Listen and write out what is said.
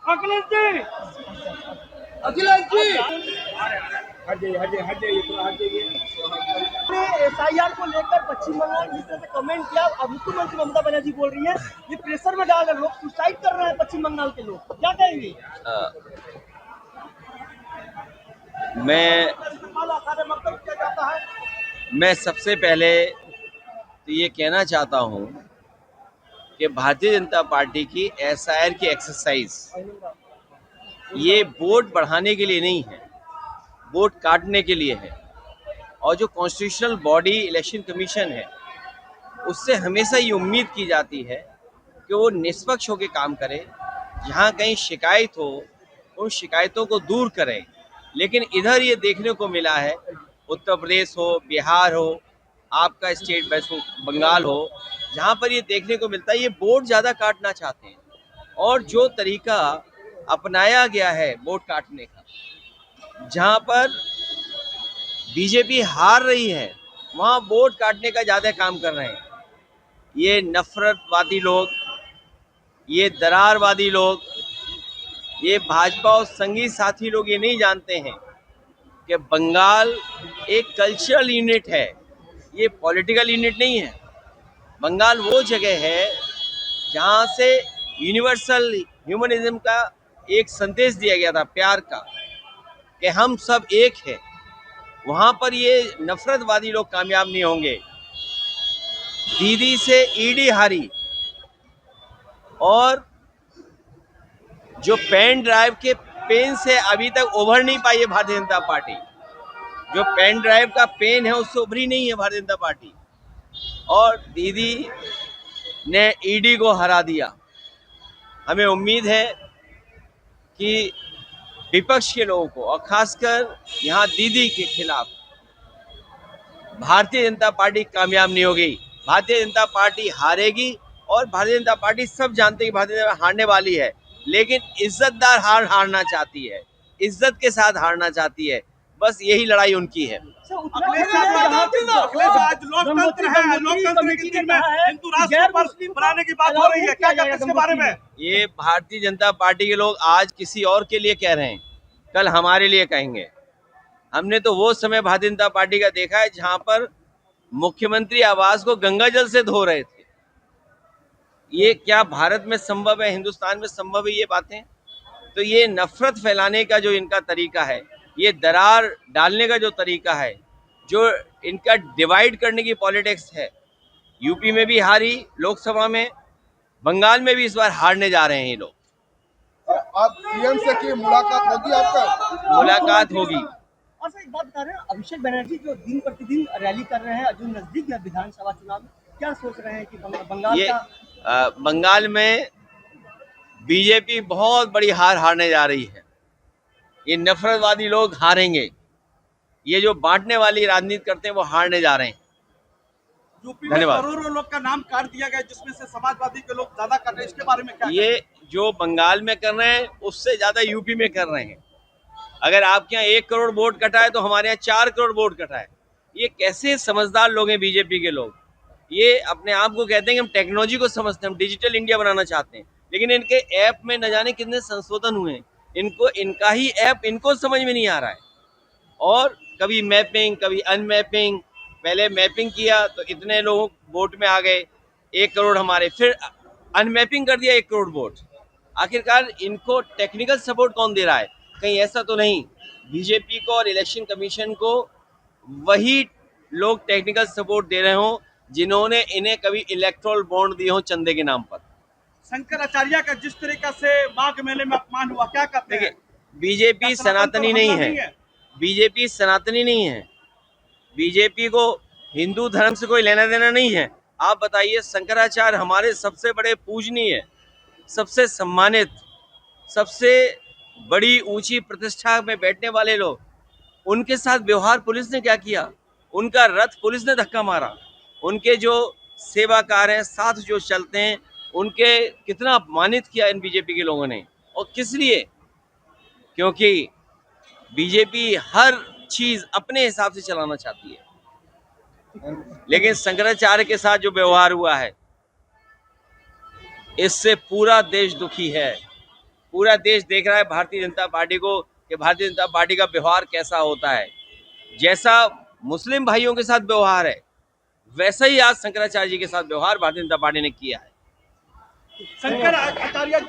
Akhilesh ji SIR को लेकर पश्चिम बंगाल जिस तरह से कमेंट किया, अब मुख्यमंत्री ममता बनर्जी बोल रही है ये प्रेशर में डाल रहे, लोग सुसाइड कर रहे हैं पश्चिम बंगाल के लोग, क्या कहेंगे? मैं सबसे पहले तो ये कहना चाहता हूँ कि भारतीय जनता पार्टी की एसआईआर की एक्सरसाइज ये वोट बढ़ाने के लिए नहीं है, वोट काटने के लिए है। और जो कॉन्स्टिट्यूशनल बॉडी इलेक्शन कमीशन है उससे हमेशा ये उम्मीद की जाती है कि वो निष्पक्ष होकर काम करे, जहाँ कहीं शिकायत हो उन शिकायतों को दूर करें। लेकिन इधर ये देखने को मिला है, उत्तर प्रदेश हो, बिहार हो, आपका स्टेट बंगाल हो, जहाँ पर ये देखने को मिलता है ये वोट ज़्यादा काटना चाहते हैं। और जो तरीका अपनाया गया है वोट काटने का, जहाँ पर बीजेपी हार रही है वहाँ वोट काटने का ज़्यादा काम कर रहे हैं। ये नफरतवादी लोग, ये दरारवादी लोग, ये भाजपा और संगी साथी लोग ये नहीं जानते हैं कि बंगाल एक कल्चरल यूनिट है, ये पॉलिटिकल यूनिट नहीं है। बंगाल वो जगह है जहाँ से यूनिवर्सल ह्यूमनिज्म का एक संदेश दिया गया था, प्यार का, कि हम सब एक हैं। वहाँ पर ये नफरतवादी लोग कामयाब नहीं होंगे। दीदी से ईडी हारी और जो पेन ड्राइव के पेन से अभी तक उभर नहीं पाई है भारतीय जनता पार्टी, जो पेन ड्राइव का पेन है उससे उभरी नहीं है भारतीय जनता पार्टी। और दीदी ने ईडी को हरा दिया। हमें उम्मीद है कि विपक्ष के लोगों को और खासकर यहाँ दीदी के खिलाफ भारतीय जनता पार्टी कामयाब नहीं होगी। भारतीय जनता पार्टी हारेगी और भारतीय जनता पार्टी सब जानते हैं कि भारतीय जनता पार्टी हारने वाली है, लेकिन इज्जतदार हारना चाहती है, इज्जत के साथ हारना चाहती है। बस यही लड़ाई उनकी है। लोकतंत्र है, लोकतंत्र के दिन में हिंदू राष्ट्र बनाने की बात हो रही है, क्या कहते हैं इसके बारे में? ये भारतीय जनता पार्टी के लोग आज किसी और के लिए कह रहे हैं, कल हमारे लिए कहेंगे। हमने तो वो समय भारतीय जनता पार्टी का देखा है जहां पर मुख्यमंत्री आवास को गंगा जल से धो रहे थे। ये क्या भारत में संभव है, हिंदुस्तान में संभव है ये बातें? तो ये नफरत फैलाने का जो इनका तरीका है, ये दरार डालने का जो तरीका है, जो इनका डिवाइड करने की पॉलिटिक्स है, यूपी में भी हारी लोकसभा में, बंगाल में भी इस बार हारने जा रहे हैं ये लोग। आप सीएम से की मुलाकात होगी आपका? मुलाकात होगी। और सर एक बात बता रहे हैं, अभिषेक बनर्जी जो दिन प्रतिदिन रैली कर रहे हैं, जो नजदीक है विधानसभा चुनाव में, क्या सोच रहे हैं कि बंगाल का बंगाल में बीजेपी बहुत बड़ी हार हारने जा रही है। ये नफरतवादी लोग हारेंगे, ये जो बांटने वाली राजनीति करते हैं वो हारने जा रहे हैं। यूपी में करोड़ों लोग का नाम काट दिया गया, जिसमें से समाजवादी के लोग ज्यादा कर रहे हैं, इसके बारे में क्या? ये जो बंगाल में कर रहे हैं उससे ज्यादा यूपी में कर रहे हैं। अगर आपके यहाँ 1 करोड़ वोट कटा है तो हमारे यहाँ 4 करोड़ वोट कटा है। ये कैसे समझदार लोग हैं बीजेपी के लोग। ये अपने आप को कहते हैं कि हम टेक्नोलॉजी को समझते हैं, हम डिजिटल इंडिया बनाना चाहते हैं, लेकिन इनके ऐप में न जाने कितने संशोधन हुए हैं। इनको इनका ही ऐप इनको समझ में नहीं आ रहा है। और कभी मैपिंग, कभी अनमैपिंग। पहले मैपिंग किया तो इतने लोग वोट में आ गए, 1 करोड़ हमारे, फिर अनमैपिंग कर दिया 1 करोड़ वोट। आखिरकार इनको टेक्निकल सपोर्ट कौन दे रहा है? कहीं ऐसा तो नहीं बीजेपी को और इलेक्शन कमीशन को वही लोग टेक्निकल सपोर्ट दे रहे हो जिन्होंने इन्हें कभी इलेक्ट्रोल बॉन्ड दिए हो चंदे के नाम पर। शंकराचार्य का जिस तरीके से माघ मेले में अपमान हुआ, क्या कहते हैं? बीजेपी सनातनी नहीं है, बीजेपी सनातनी नहीं है। बीजेपी को हिंदू धर्म से कोई लेना देना नहीं है। आप बताइए, शंकराचार्य हमारे सबसे बड़े पूजनीय, सबसे सम्मानित, सबसे बड़ी ऊंची प्रतिष्ठा में बैठने वाले लोग, उनके साथ व्यवहार पुलिस ने क्या किया? उनका रथ पुलिस ने धक्का मारा। उनके जो सेवाकार हैं, साथ जो चलते हैं, उनके कितना अपमानित किया इन बीजेपी के लोगों ने। और किस लिए? क्योंकि बीजेपी हर चीज अपने हिसाब से चलाना चाहती है। लेकिन शंकराचार्य के साथ जो व्यवहार हुआ है, इससे पूरा देश दुखी है। पूरा देश देख रहा है भारतीय जनता पार्टी को कि भारतीय जनता पार्टी का व्यवहार कैसा होता है। जैसा मुस्लिम भाइयों के साथ व्यवहार है, वैसा ही आज शंकराचार्य जी के साथ व्यवहार भारतीय जनता पार्टी ने किया है। शंकर आचार्य